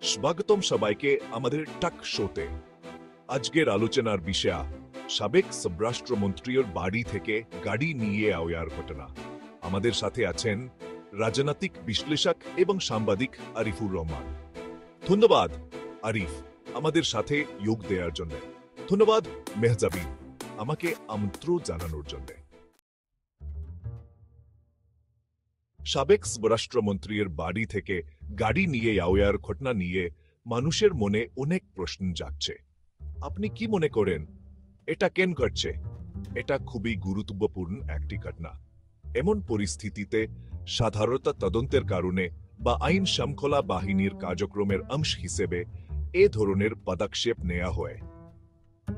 স্বাগতম সবাইকে আমাদের টাক শোতে। আজকের আলোচনার বিষয় সাবেক স্বরাষ্ট্রমন্ত্রীর বাড়ি থেকে গাড়ি নিয়ে আওয়ার ঘটনা। আমাদের সাথে আছেন রাজনৈতিক বিশ্লেষক এবং সাংবাদিক আরিফুর রহমান। ধন্যবাদ আরিফ আমাদের সাথে যোগ দেওয়ার জন্য। ধন্যবাদ মেহজাবিন আমাকে আমন্ত্রণ জানানোর জন্য। সাবেক স্বরাষ্ট্রমন্ত্রীর বাড়ি থেকে গাড়ি নিয়ে আওয়ার ঘটনা নিয়ে মানুষের মনে অনেক প্রশ্ন জাগছে। আপনি কি মনে করেন এটা কেন ঘটছে? এটা খুবই গুরুত্বপূর্ণ একটি ঘটনা। এমন পরিস্থিতিতে সাধারণত তদন্তের কারণে বা আইন শৃঙ্খলা বাহিনীর কার্যক্রমের অংশ হিসেবে এ ধরনের পদক্ষেপ নেওয়া হয়।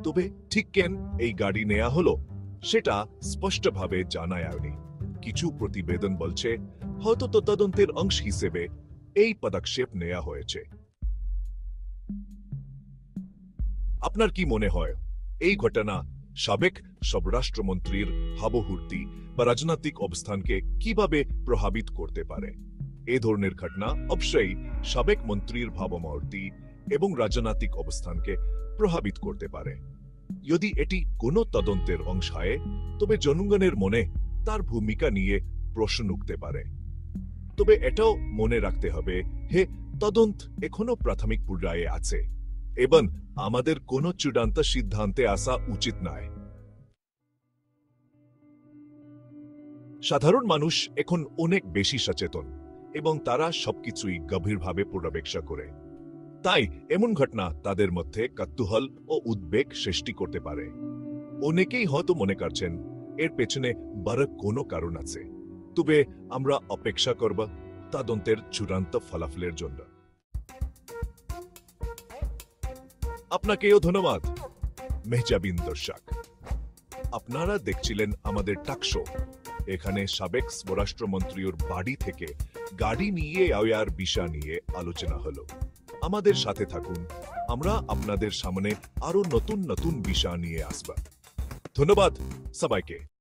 তবে ঠিক কেন এই গাড়ি নেওয়া হলো সেটা স্পষ্টভাবে জানা যায়নি। কিছু প্রতিবেদন বলছে হয়তো তদন্তের অংশ হিসেবে এই পদক্ষেপ নেওয়া হয়েছে। আপনার কি মনে হয় এই ঘটনা সাবেক স্বরাষ্ট্রমন্ত্রীর ভাবমূর্তি বা রাজনৈতিক অবস্থানকে কিভাবে প্রভাবিত করতে পারে? এ ধরনের ঘটনা অবশ্যই সাবেক মন্ত্রীর ভাবমূর্তি এবং রাজনৈতিক অবস্থানকে প্রভাবিত করতে পারে। যদি এটি কোনো তদন্তের অংশ হয় তবে জনগণের মনে তার ভূমিকা নিয়ে প্রশ্ন উঠতে পারে। তবে এটাও মনে রাখতে হবে তদন্ত এখনো প্রাথমিক পর্যায়ে আছে এবং আমাদের কোনো চূড়ান্ত সিদ্ধান্তে আসা উচিত নয়। সাধারণ মানুষ এখন অনেক বেশি সচেতন এবং তারা সবকিছুই গভীরভাবে পর্যবেক্ষণ করে। তাই এমন ঘটনা তাদের মধ্যে কৌতূহল ও উদ্বেগ সৃষ্টি করতে পারে। অনেকেই হয়তো মনে করছেন এর পেছনে বড় কোনো কারণ আছে। তবে আমরা অপেক্ষা করব তদন্তের চূড়ান্ত ফলাফলের জন্য। আপনাকেও ধন্যবাদ মেহজাবিন দর্শক। আপনারা দেখছিলেন আমাদের টাক শো। এখানে সাবেক স্বরাষ্ট্রমন্ত্রীর বাড়ি থেকে গাড়ি নিয়ে আওয়ার বিষয় নিয়ে আলোচনা হলো। আমাদের সাথে থাকুন, আমরা আপনাদের সামনে আরো নতুন নতুন বিষয় নিয়ে আসব। ধন্যবাদ সবাইকে।